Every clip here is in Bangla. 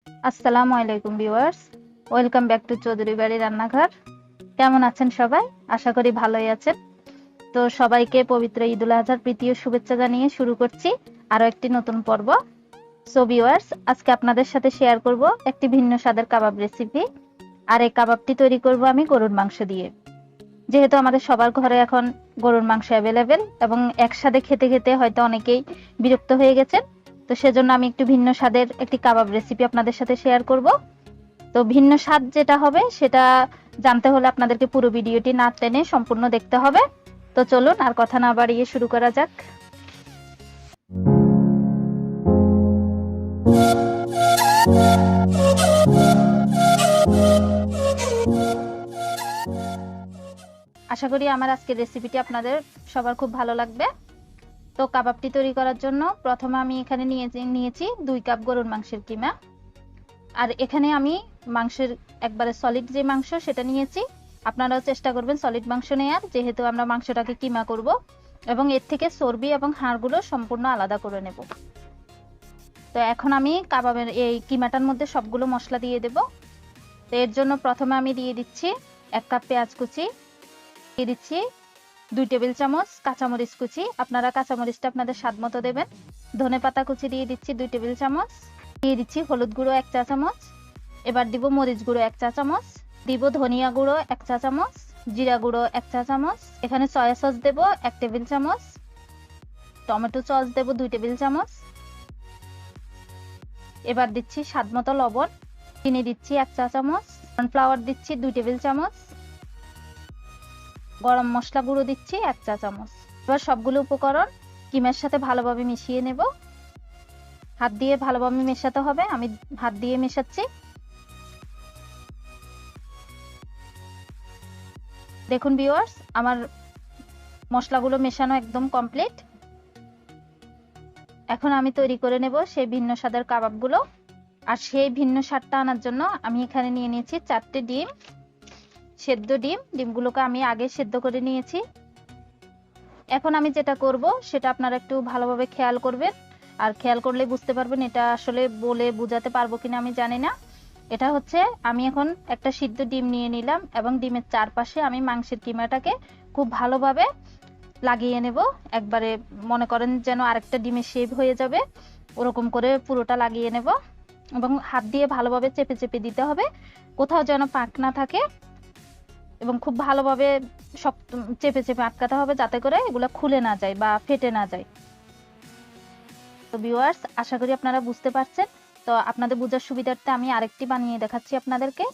Assalamualaikum viewers, welcome back to Chowdhury Bari Rannaghor. কেমন আছেন সবাই? আশা করি ভালোই আছেন। তো সবাইকে পবিত্র ঈদুল আজহার প্রীতি ও শুভেচ্ছা জানিয়ে শুরু করছি আরো একটি নতুন পর্ব। সো ভিউয়ার্স, আজকে আপনাদের সাথে শেয়ার করব একটি ভিন্ন স্বাদের কাবাব রেসিপি। আর এই কাবাবটি তৈরি করব আমি গরুর মাংস দিয়ে। যেহেতু আমাদের সবার ঘরে এখন গরুর মাংস অ্যাভেলেবেল এবং একসাথে খেতে খেতে হয়তো অনেকেই বিরক্ত হয়ে গেছেন, তো সেজন্য আমি একটু ভিন্ন স্বাদের একটি কাবাব রেসিপি আপনাদের সাথে শেয়ার করব। তো ভিন্ন স্বাদ যেটা হবে সেটা জানতে হলে আপনাদেরকে পুরো ভিডিওটি না টেনে সম্পূর্ণ দেখতে হবে। তো চলুন আর কথা না বাড়িয়ে শুরু করা যাক। আশা করি আমার আজকের রেসিপিটি আপনাদের সবার খুব ভালো লাগবে। তো কাবাবটি তৈরি করার জন্য প্রথমে আমি এখানে নিয়েছি 2 কাপ গরুর মাংসের কিমা। আর এখানে আমি মাংসের একবারে সলিড যে মাংস সেটা নিয়েছি। আপনারাও চেষ্টা করবেন সলিড মাংস নেয়ার, যেহেতু আমরা মাংসটাকে কিমা করব এবং এর থেকে চর্বি এবং হাড়গুলো সম্পূর্ণ আলাদা করে নেব। তো এখন আমি কাবাবের এই কিমাটার মধ্যে সবগুলো মশলা দিয়ে দেব। তো এর জন্য প্রথমে আমি দিয়ে দিচ্ছি 1 কাপ পেঁয়াজ কুচি, দিয়ে দিচ্ছি 2 টেবিল চামচ কাঁচামরিচ কুচি, আপনারা কাঁচামরিচটা আপনাদের স্বাদ মতো দেবেন। ধনেপাতা কুচি দিয়ে দিচ্ছি 2 টেবিল চামচ, দিয়ে দিচ্ছি হলুদ গুঁড়ো 1 চা চামচ, এবার দিব মরিচ গুঁড়ো 1 চা চামচ, দিব ধনিয়া গুঁড়ো 1 চা চামচ, জিরা গুঁড়ো 1 চা চামচ, এখানে সয়া সস দেব 1 টেবিল চামচ, টমেটো সস দেব 2 টেবিল চামচ, এবার দিচ্ছি স্বাদ মতো লবণ, চিনি দিচ্ছি 1 চা চামচ, কর্নফ্লাওয়ার দিচ্ছি 2 টেবিল চামচ, গরম মশলা গুঁড়ো দিচ্ছি 1 চা চামচ। এবার সবগুলো উপকরণ কিমার সাথে ভালোভাবে মিশিয়ে নেব। হাত দিয়ে ভালোভাবে মেশাতে হবে, আমি হাত দিয়ে মেশাচ্ছি। দেখুন ভিউয়ার্স, আমার মশলাগুলো মেশানো একদম কমপ্লিট। এখন আমি তৈরি করে নেব সেই ভিন্ন স্বাদের কাবাবগুলো। আর সেই ভিন্ন স্বাদটা আনার জন্য আমি এখানে নিয়ে নিয়েছি 4টে ডিম, সেদ্ধ ডিম। ডিমগুলোকে আমি আগে সেদ্ধ করে নিয়েছি। এখন আমি যেটা করব সেটা আপনারা একটু ভালোভাবে খেয়াল করবেন, আর খেয়াল করলে বুঝতে পারবেন। এটা আসলে বলে বোঝাতে পারবো কিনা আমি জানি না। এটা হচ্ছে, আমি এখন একটা সিদ্ধ ডিম নিয়ে নিলাম এবং ডিমের চারপাশে আমি মাংসের কিমাটাকে খুব ভালোভাবে লাগিয়ে নেব। একবারে মনে করেন যেন আরেকটা ডিমের শেপ হয়ে যাবে, ওরকম করে পুরোটা লাগিয়ে নেব এবং হাত দিয়ে ভালোভাবে চেপে চেপে দিতে হবে, কোথাও যেন পাক না থাকে, এবং খুব ভালোভাবে শক্ত চেপে চেপে আটকাতে হবে যাতে করে এগুলো খুলে না যায় বা ফেটে না যায়। তো ভিউয়ার্স, আশা করি আপনারা বুঝতে পারছেন। তো আপনাদের বোঝার সুবিধার্থে আমি আরেকটি বানিয়ে দেখাচ্ছি আপনাদেরকে।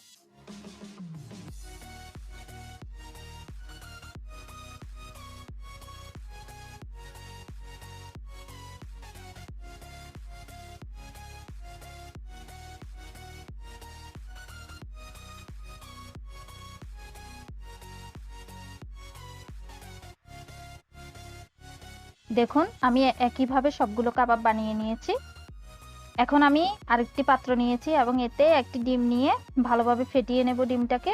দেখুন, আমি একইভাবে সবগুলো কাবাব বানিয়ে নিয়েছি। এখন আমি আরেকটি পাত্র নিয়েছি এবং এতে একটি ডিম নিয়ে ভালোভাবে ফেটিয়ে নেব ডিমটাকে।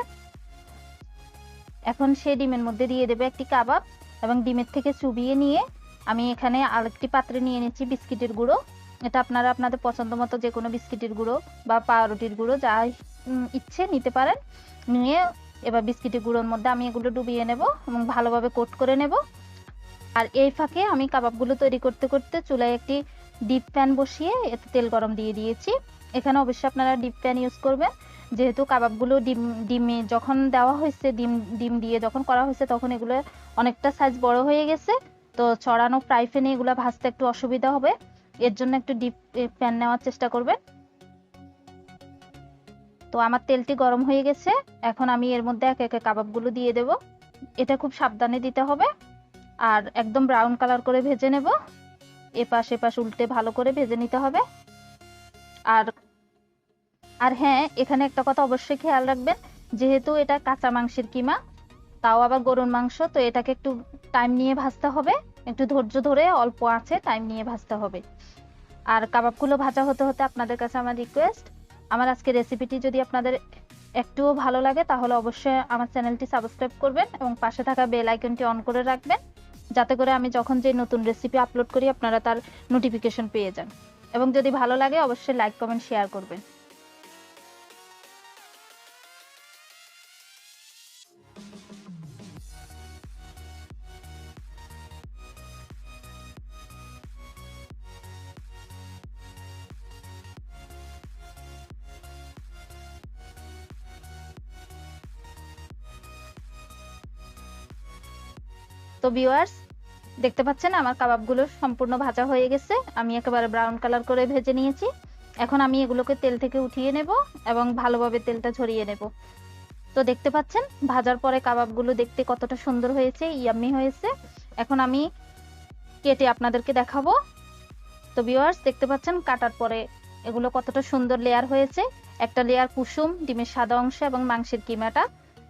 এখন সেই ডিমের মধ্যে দিয়ে দেব একটি কাবাব এবং ডিমের থেকে চুবিয়ে নিয়ে আমি এখানে আরেকটি পাত্রে নিয়ে নিয়েছি বিস্কিটের গুঁড়ো। এটা আপনারা আপনাদের পছন্দ মতো যে কোনো বিস্কিটের গুঁড়ো বা পাউরুটির গুঁড়ো যা ইচ্ছে নিতে পারেন। নিয়ে এবার বিস্কিটের গুঁড়োর মধ্যে আমি এগুলো ডুবিয়ে নেব এবং ভালোভাবে কোট করে নেব। আর এই ফাঁকে আমি কাবাবগুলো তৈরি করতে করতে চুলায় একটি ডিপ প্যান বসিয়ে এতে তেল গরম দিয়ে দিয়েছি। এখানে অবশ্যই আপনারা ডিপ প্যান ইউজ করবেন, যেহেতু কাবাবগুলো ডিমে যখন দেওয়া হয়েছে, ডিম দিয়ে যখন করা হয়েছে তখন এগুলো অনেকটা সাইজ বড় হয়ে গেছে। তো ছড়ানো ফ্রাই প্যানে এগুলো ভাজতে একটু অসুবিধা হবে, এর জন্য একটু ডিপ প্যান নেওয়ার চেষ্টা করবেন। তো আমার তেলটি গরম হয়ে গেছে, এখন আমি এর মধ্যে একে একে কাবাবগুলো দিয়ে দেব। এটা খুব সাবধানে দিতে হবে আর একদম ব্রাউন কালার করে ভেজে নেব। এপাশ এপাশ উল্টে ভালো করে ভেজে নিতে হবে। আর হ্যাঁ, এখানে একটা কথা অবশ্যই খেয়াল রাখবেন, যেহেতু এটা কাঁচা মাংসের কিমা, তাও আবার গরুর মাংস, তো এটাকে একটু টাইম নিয়ে ভাজতে হবে, একটু ধৈর্য ধরে অল্প আঁচে টাইম নিয়ে ভাজতে হবে। আর কাবাবগুলো ভাজা হতে হতে আপনাদের কাছে আমার রিকোয়েস্ট, আমার আজকের রেসিপিটি যদি আপনাদের একটুও ভালো লাগে তাহলে অবশ্যই আমার চ্যানেলটি সাবস্ক্রাইব করবেন এবং পাশে থাকা বেল আইকনটি অন করে রাখবেন, যাতে করে আমি যখন যে নতুন রেসিপি আপলোড করি আপনারা তার নোটিফিকেশন পেয়ে যান। এবং যদি ভালো লাগে অবশ্যই লাইক কমেন্ট শেয়ার করবেন। তো ভিউয়ার্স দেখতে পাচ্ছেন আমার কাবাবগুলো সম্পূর্ণ ভাজা হয়ে গেছে, আমি একেবারে ব্রাউন কালার করে ভেজে নিয়েছি। এখন আমি এগুলোকে তেল থেকে উঠিয়ে নেব এবং ভালোভাবে তেলটা ঝরিয়ে নেব। তো দেখতে পাচ্ছেন ভাজার পরে কাবাবগুলো দেখতে কতটা সুন্দর হয়েছে, ইয়াম্মি হয়েছে। এখন আমি কেটে আপনাদেরকে দেখাবো। তো ভিউয়ার্স দেখতে পাচ্ছেন কাটার পরে এগুলো কতটা সুন্দর লেয়ার হয়েছে, একটা লেয়ার কুসুম, ডিমের সাদা অংশ এবং মাংসের কিমাটা।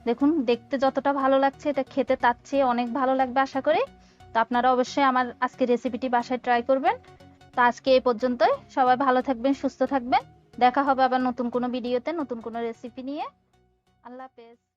দেখুন দেখতে যতটা ভালো লাগছে, এটা খেতে তার চেয়ে অনেক ভালো লাগবে আশা করি। তো আপনারা অবশ্যই আমার আজকে রেসিপিটি বাসায় ট্রাই করবেন। তো আজকে এই পর্যন্তই, সবাই ভালো থাকবেন, সুস্থ থাকবেন। দেখা হবে আবার নতুন কোনো ভিডিওতে নতুন কোনো রেসিপি নিয়ে। আল্লাহ হাফেজ।